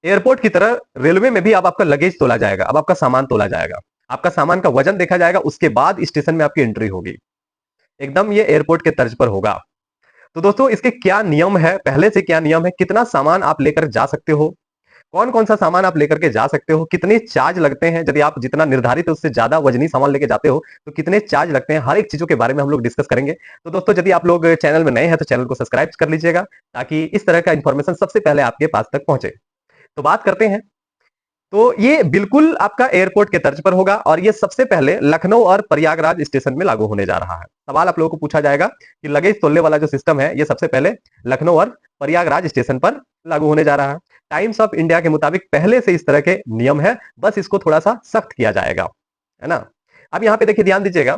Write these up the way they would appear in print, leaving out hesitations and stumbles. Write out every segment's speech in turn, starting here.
Airport की तरह railway में भी अब आपका लगेज तोला जाएगा, अब आपका सामान तोला जाएगा, आपका सामान का वजन देखा जाएगा, उसके बाद स्टेशन में आपकी एंट्री होगी। एकदम ये एयरपोर्ट के तर्ज पर होगा। तो दोस्तों इसके क्या नियम है, पहले से क्या नियम है, कितना सामान आप लेकर जा सकते हो, कौन कौन सा सामान आप लेकर के जा सकते हो, कितने चार्ज लगते हैं, यदि आप जितना निर्धारित है उससे ज्यादा वजनी सामान लेके जाते हो तो कितने चार्ज लगते हैं, हर एक चीजों के बारे में हम लोग डिस्कस करेंगे। तो दोस्तों यदि आप लोग चैनल में नए हैं तो चैनल को सब्सक्राइब कर लीजिएगा, ताकि इस तरह का इंफॉर्मेशन सबसे पहले आपके पास तक पहुंचे। तो बात करते हैं। तो ये बिल्कुल आपका एयरपोर्ट के तर्ज पर होगा और ये सबसे पहले लखनऊ और प्रयागराज स्टेशन में लागू होने जा रहा है। सवाल आप लोगों को पूछा जाएगा कि लगेज तोलने वाला जो सिस्टम है ये सबसे पहले लखनऊ और प्रयागराज स्टेशन पर लागू होने जा रहा है। टाइम्स ऑफ इंडिया के मुताबिक पहले से इस तरह के नियम है, बस इसको थोड़ा सा सख्त किया जाएगा, है ना। अब यहाँ पे देखिए ध्यान दीजिएगा,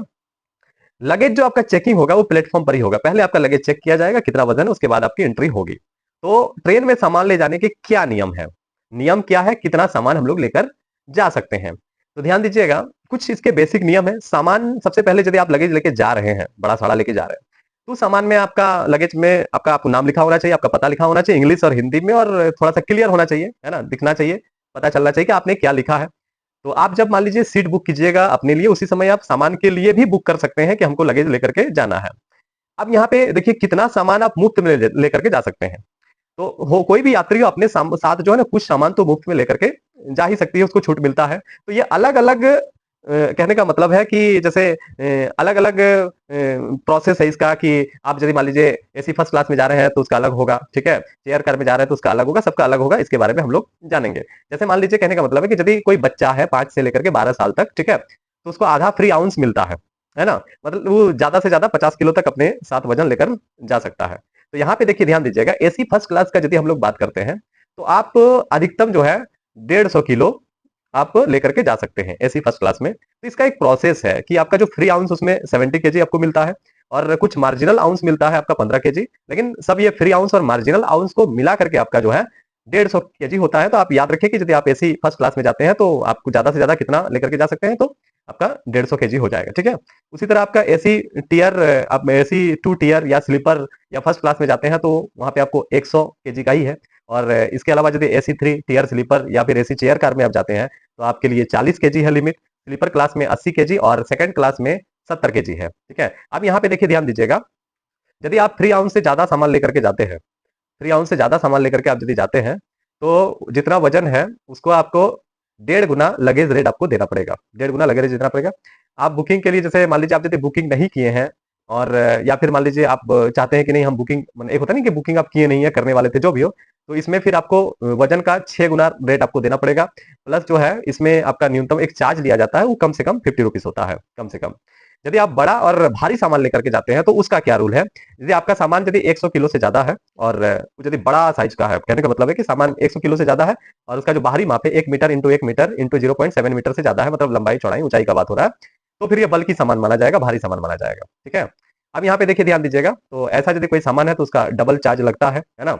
लगेज जो आपका चेकिंग होगा वो प्लेटफॉर्म पर ही होगा। पहले आपका लगेज चेक किया जाएगा कितना वजन है, उसके बाद आपकी एंट्री होगी। तो ट्रेन में सामान ले जाने के क्या नियम है, नियम क्या है, कितना सामान हम लोग लेकर जा सकते हैं। तो ध्यान दीजिएगा, कुछ इसके बेसिक नियम है। सामान सबसे पहले यदि आप लगेज लेके जा रहे हैं, बड़ा साड़ा लेके जा रहे हैं, तो सामान में आपका लगेज में आपका नाम लिखा होना चाहिए, आपका पता लिखा होना चाहिए इंग्लिश और हिंदी में, और थोड़ा सा क्लियर होना चाहिए, है ना, दिखना चाहिए, पता चलना चाहिए कि आपने क्या लिखा है। तो आप जब मान लीजिए सीट बुक कीजिएगा अपने लिए, उसी समय आप सामान के लिए भी बुक कर सकते हैं कि हमको लगेज लेकर के जाना है। अब यहाँ पे देखिए कितना सामान आप मुफ्त में लेकर के जा सकते हैं। तो हो कोई भी यात्री हो अपने साथ जो है ना कुछ सामान तो मुफ्त में लेकर के जा ही सकती है, उसको छूट मिलता है। तो ये अलग अलग कहने का मतलब है कि जैसे अलग अलग प्रोसेस है इसका, कि आप यदि मान लीजिए एसी फर्स्ट क्लास में जा रहे हैं तो उसका अलग होगा, ठीक है, चेयर कार में जा रहे हैं तो उसका अलग होगा, सबका अलग होगा, इसके बारे में हम लोग जानेंगे। जैसे मान लीजिए कहने का मतलब है कि यदि कोई बच्चा है 5 से लेकर के 12 साल तक, ठीक है, तो उसको आधा फ्री आउंस मिलता है ना, मतलब वो ज्यादा से ज्यादा 50 किलो तक अपने साथ वजन लेकर जा सकता है। तो यहाँ पे देखिए ध्यान दीजिएगा, एसी फर्स्ट क्लास का यदि हम लोग बात करते हैं तो आप अधिकतम जो है 150 किलो आप लेकर के जा सकते हैं एसी फर्स्ट क्लास में। तो इसका एक प्रोसेस है कि आपका जो फ्री आउंस उसमें 70 केजी आपको मिलता है, और कुछ मार्जिनल आउंस मिलता है आपका 15 केजी, लेकिन सब ये फ्री आउंस और मार्जिनल आउंस को मिला करके आपका जो है 150 केजी होता है। तो आप याद रखिए कि यदि आप एसी फर्स्ट क्लास में जाते हैं तो आपको ज्यादा से ज्यादा कितना लेकर के जा सकते हैं, तो आपका 150 केजी हो जाएगा, ठीक है। उसी तरह आपका एसी टीयर, आप एसी 2 टीयर या स्लीपर या फर्स्ट क्लास में जाते हैं तो वहां पे आपको 100 केजी का ही है। और इसके अलावा यदि एसी 3 टीयर स्लीपर या फिर एसी चेयर कार में आप जाते हैं तो आपके लिए 40 केजी है लिमिट, स्लीपर क्लास में 80 केजी और सेकंड क्लास में 70 केजी है, ठीक है। अब यहाँ पे देखिए ध्यान दीजिएगा, यदि आप फ्री आउंस से ज्यादा सामान लेकर के जाते हैं, फ्री आउंस से ज्यादा सामान लेकर के आप यदि जाते हैं, तो जितना वजन है उसको आपको 1.5 गुना लगेज रेट आपको देना पड़ेगा, 1.5 गुना लगेज देना पड़ेगा। आप बुकिंग के लिए, जैसे मान लीजिए आप यदि बुकिंग नहीं किए हैं, और या फिर मान लीजिए आप चाहते हैं कि नहीं हम बुकिंग, एक होता नहीं कि बुकिंग आप किए नहीं है, करने वाले थे, जो भी हो, तो इसमें फिर आपको वजन का 6 गुना रेट आपको देना पड़ेगा। प्लस जो है इसमें आपका न्यूनतम एक चार्ज लिया जाता है, वो कम से कम 50 रुपीज होता है, कम से कम। यदि आप बड़ा और भारी सामान लेकर के जाते हैं तो उसका क्या रूल है, यदि आपका सामान यदि 100 किलो से ज्यादा है, और यदि बड़ा साइज का है, कहने का मतलब है कि सामान 100 किलो से ज्यादा है और उसका जो बाहरी माप है 1 metre into 1 metre into 0.7 metre से ज्यादा है, मतलब लंबाई चौड़ाई ऊंचाई का बात हो रहा है, तो फिर ये बल्कि सामान माना जाएगा, भारी सामान माना जाएगा, ठीक है। अब यहाँ पे देखिए ध्यान दीजिएगा, तो ऐसा यदि कोई सामान है तो उसका डबल चार्ज लगता है ना।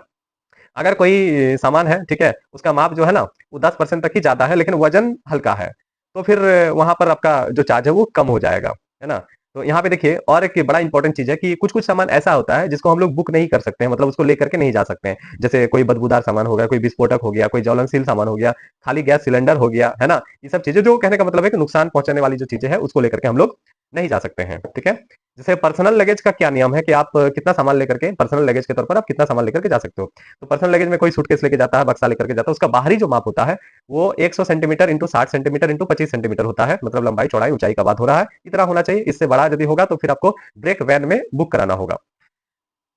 अगर कोई सामान है, ठीक है, उसका माप जो है ना वो 10% तक ही ज्यादा है लेकिन वजन हल्का है, तो फिर वहां पर आपका जो चार्ज है वो कम हो जाएगा, है ना। तो यहाँ पे देखिए और एक बड़ा इंपॉर्टेंट चीज है कि कुछ कुछ सामान ऐसा होता है जिसको हम लोग बुक नहीं कर सकते हैं, मतलब उसको लेकर के नहीं जा सकते हैं। जैसे कोई बदबूदार सामान हो गया, कोई विस्फोटक हो गया, कोई ज्वलनशील सामान हो गया, खाली गैस सिलेंडर हो गया, है ना। ये सब चीजें जो कहने का मतलब है कि नुकसान पहुंचाने वाली जो चीजें हैं उसको लेकर के हम लोग नहीं जा सकते हैं, ठीक है। जैसे पर्सनल लगेज का क्या नियम है कि आप कितना सामान लेकर के, पर्सनल लगेज के तौर पर आप कितना सामान लेकर के जा सकते हो। तो पर्सनल लगेज में कोई सूटकेस लेके जाता है, बक्सा लेकर के जाता है, उसका बाहरी जो माप होता है वो 100 centimetre into 60 centimetre into 25 centimetre होता है, मतलब लंबाई चौड़ाई ऊंचाई का बात हो रहा है, इतना होना चाहिए। इससे बड़ा यदि होगा तो फिर आपको ब्रेक वैन में बुक कराना होगा।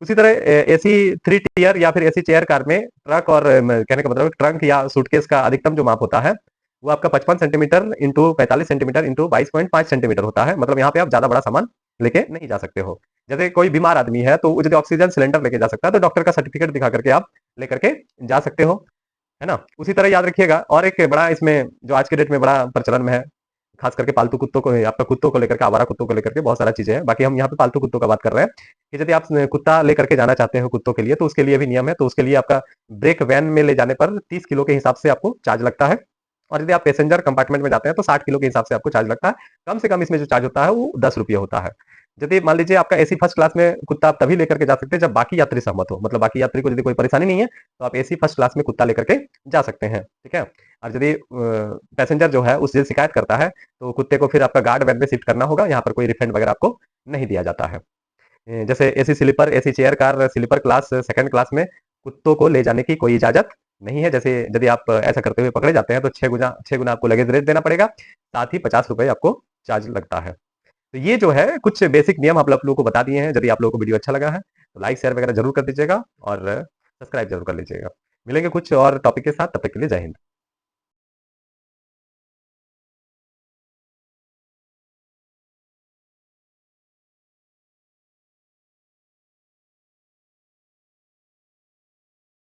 उसी तरह एसी 3 टीयर या फिर एसी चेयर कार में ट्रक और कहने का मतलब ट्रंक या सूटकेस का अधिकतम जो माप होता है वो आपका 55 centimetre into 45 centimetre into 22.5 centimetre होता है, मतलब यहाँ पे आप ज्यादा बड़ा सामान लेके नहीं जा सकते हो। जैसे कोई बीमार आदमी है तो यदि ऑक्सीजन सिलेंडर लेके जा सकता है तो डॉक्टर का सर्टिफिकेट दिखा करके आप लेकर के जा सकते हो, है ना। उसी तरह याद रखिएगा, और एक बड़ा इसमें जो आज के डेट में बड़ा प्रचलन में है, खास करके पालतू कुत्तों को, आपका कुत्तों को लेकर के, आवारा कुत्तों को लेकर के बहुत सारा चीजें हैं। बाकी हम यहाँ पे पालतू कुत्तों का बात कर रहे हैं कि यदि आप कुत्ता लेकर के जाना चाहते हो कुत्तों के लिए तो उसके लिए भी नियम है। तो उसके लिए आपका ब्रेक वैन में ले जाने पर 30 किलो के हिसाब से आपको चार्ज लगता है, और यदि आप पैसेंजर कंपार्टमेंट में जाते हैं तो 60 किलो के हिसाब से आपको चार्ज लगता है। कम से कम इसमें जो चार्ज होता है वो 10 रुपये होता है। यदि मान लीजिए आपका एसी फर्स्ट क्लास में कुत्ता आप तभी लेकर के जा सकते हैं जब बाकी यात्री सहमत हो, मतलब बाकी यात्री को यदि कोई परेशानी नहीं है तो आप एसी फर्स्ट क्लास में कुत्ता लेकर के जा सकते हैं, ठीक है। और यदि पैसेंजर जो है उससे शिकायत करता है तो कुत्ते को फिर आपका गार्ड वैन में शिफ्ट करना होगा, यहाँ पर कोई रिफंड वगैरह आपको नहीं दिया जाता है। जैसे AC sleeper, AC chair car sleeper class second class में कुत्तों को ले जाने की कोई इजाजत नहीं है। जैसे यदि आप ऐसा करते हुए पकड़े जाते हैं तो 6 गुना आपको लगेज रेट देना पड़ेगा, साथ ही 50 रुपए आपको चार्ज लगता है। तो ये जो है कुछ बेसिक नियम आप लोगों को बता दिए हैं। यदि आप लोगों को वीडियो अच्छा लगा है तो लाइक शेयर वगैरह जरूर कर दीजिएगा और सब्सक्राइब जरूर कर लीजिएगा। मिलेंगे कुछ और टॉपिक के साथ, तब तक के लिए जय हिंद।